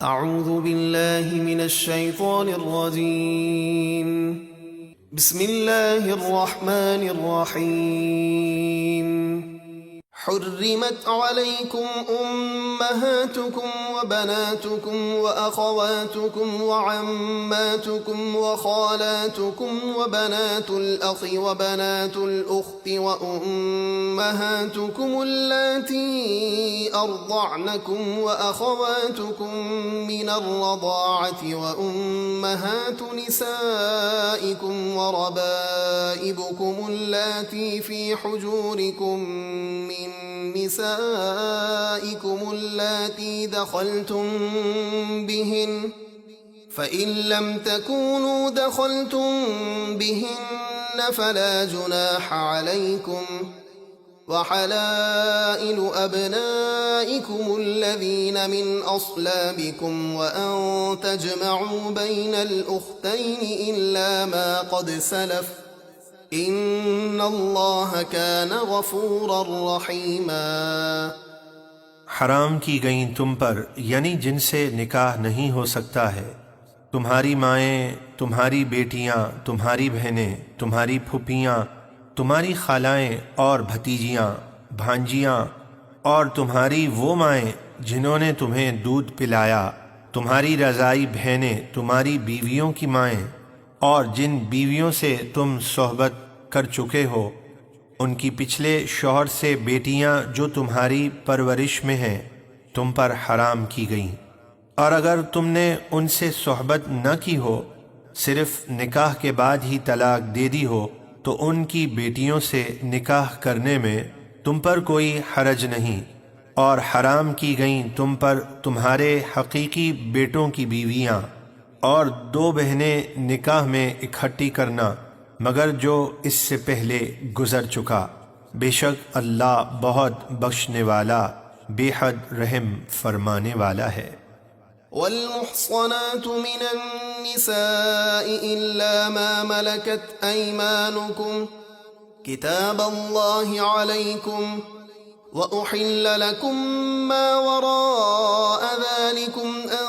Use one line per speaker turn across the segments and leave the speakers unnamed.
اعوذ باللہ من الشیطان الرجیم بسم اللہ الرحمن الرحیم حرمت علیکم امہاتکم وبناتکم واخواتکم وعماتکم وخالاتکم وبنات الاخ وبنات الاخت وامہاتکم اللاتی ارضعنکم واخواتکم من الرضاعة وامہات نسائکم وربائبکم اللاتی فی حجورکم من نسائكم اللاتي دخلتم بهن فإن لم تكونوا دخلتم بهن فلا جناح عليكم وحلائل أبنائكم الذين من أصلابكم وأن تجمعوا بين الأختين إلا ما قد سلف ان اللہ کان غفورا رحیما۔
حرام کی گئیں تم پر یعنی جن سے نکاح نہیں ہو سکتا ہے، تمہاری مائیں، تمہاری بیٹیاں، تمہاری بہنیں، تمہاری پھوپھیاں، تمہاری خالائیں اور بھتیجیاں، بھانجیاں، اور تمہاری وہ مائیں جنہوں نے تمہیں دودھ پلایا، تمہاری رضائی بہنیں، تمہاری بیویوں کی مائیں، اور جن بیویوں سے تم صحبت کر چکے ہو ان کی پچھلے شوہر سے بیٹیاں جو تمہاری پرورش میں ہیں تم پر حرام کی گئیں، اور اگر تم نے ان سے صحبت نہ کی ہو، صرف نکاح کے بعد ہی طلاق دے دی ہو، تو ان کی بیٹیوں سے نکاح کرنے میں تم پر کوئی حرج نہیں، اور حرام کی گئیں تم پر تمہارے حقیقی بیٹوں کی بیویاں، اور دو بہنیں نکاح میں اکٹھی کرنا مگر جو اس سے پہلے گزر چکا، بے شک اللہ بہت بخشنے والا بے حد رحم فرمانے والا ہے۔
والمحصنات من النساء إلا ما ملكت أيمانكم كتاب الله عليكم وأحل لكم ما وراء ذلكم أن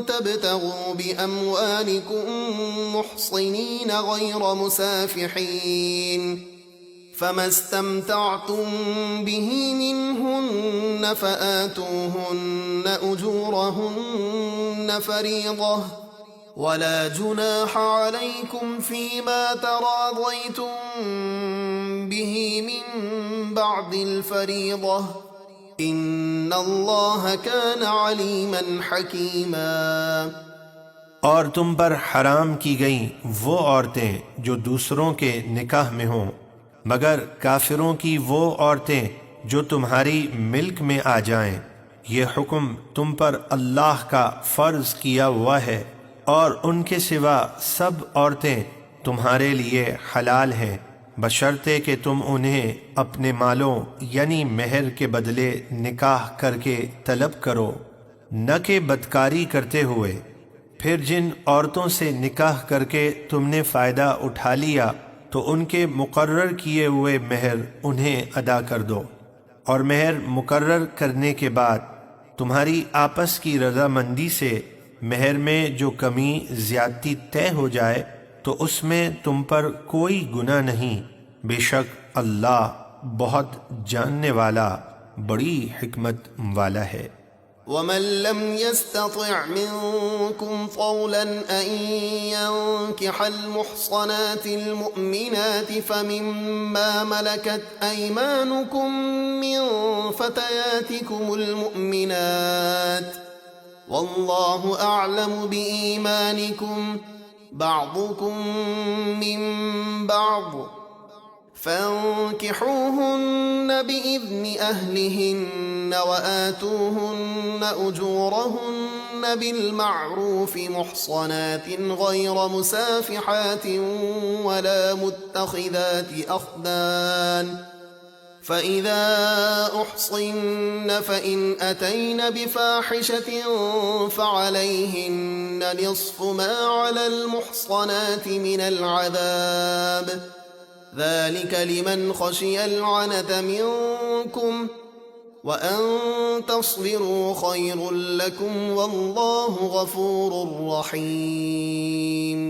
تبتغوا بأموالكم محصنين غير مسافحين فما استمتعتم به منهن فآتوهن أجورهن فريضة ولا جناح عليكم فيما تراضيتم به من بعد الفريضة ان اللہ کان علیما حکیما۔
اور تم پر حرام کی گئیں وہ عورتیں جو دوسروں کے نکاح میں ہوں مگر کافروں کی وہ عورتیں جو تمہاری ملک میں آ جائیں، یہ حکم تم پر اللہ کا فرض کیا ہوا ہے، اور ان کے سوا سب عورتیں تمہارے لیے حلال ہیں بشرطے کہ تم انہیں اپنے مالوں یعنی مہر کے بدلے نکاح کر کے طلب کرو، نہ کہ بدکاری کرتے ہوئے۔ پھر جن عورتوں سے نکاح کر کے تم نے فائدہ اٹھا لیا تو ان کے مقرر کیے ہوئے مہر انہیں ادا کر دو، اور مہر مقرر کرنے کے بعد تمہاری آپس کی رضامندی سے مہر میں جو کمی زیادتی طے ہو جائے تو اس میں تم پر کوئی گناہ نہیں، بے شک اللہ بہت جاننے والا بڑی حکمت والا ہے۔
ومن لم يستطع منكم طولا أن ينكح المحصنات المؤمنات فمما ملكت أيمانكم من فتياتكم المؤمنات والله أعلم بإيمانكم بعضكم من بعض فانكحوهن بإذن أهلهن وآتوهن أجورهن بالمعروف محصنات غير مسافحات ولا متخذات أخدان فإذا أحصن فإن أتين بفاحشة فعليهن نصف ما على المحصنات من العذاب ذلك لمن خشي العنت منكم وَأَن تَصْبِرُوا خَيْرٌ لَكُمْ وَاللَّهُ غَفُورٌ رَحِيمٌ۔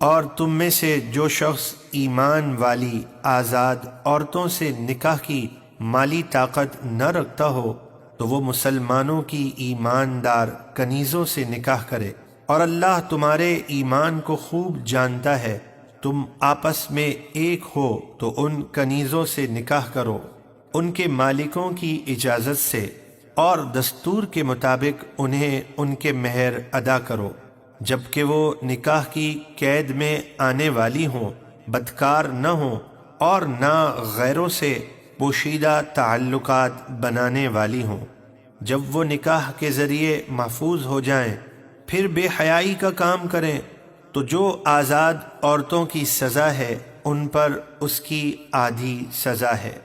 اور تم میں سے جو شخص ایمان والی آزاد عورتوں سے نکاح کی مالی طاقت نہ رکھتا ہو تو وہ مسلمانوں کی ایماندار کنیزوں سے نکاح کرے، اور اللہ تمہارے ایمان کو خوب جانتا ہے۔ تم آپس میں ایک ہو تو ان کنیزوں سے نکاح کرو ان کے مالکوں کی اجازت سے، اور دستور کے مطابق انہیں ان کے مہر ادا کرو، جبکہ وہ نکاح کی قید میں آنے والی ہوں، بدکار نہ ہوں، اور نہ غیروں سے پوشیدہ تعلقات بنانے والی ہوں۔ جب وہ نکاح کے ذریعے محفوظ ہو جائیں پھر بے حیائی کا کام کریں تو جو آزاد عورتوں کی سزا ہے ان پر اس کی آدھی سزا ہے۔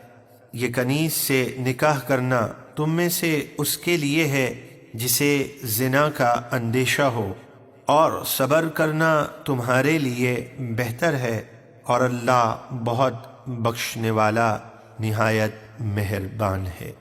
یہ کنیز سے نکاح کرنا تم میں سے اس کے لیے ہے جسے زنا کا اندیشہ ہو، اور صبر کرنا تمہارے لیے بہتر ہے، اور اللہ بہت بخشنے والا نہایت مہربان ہے۔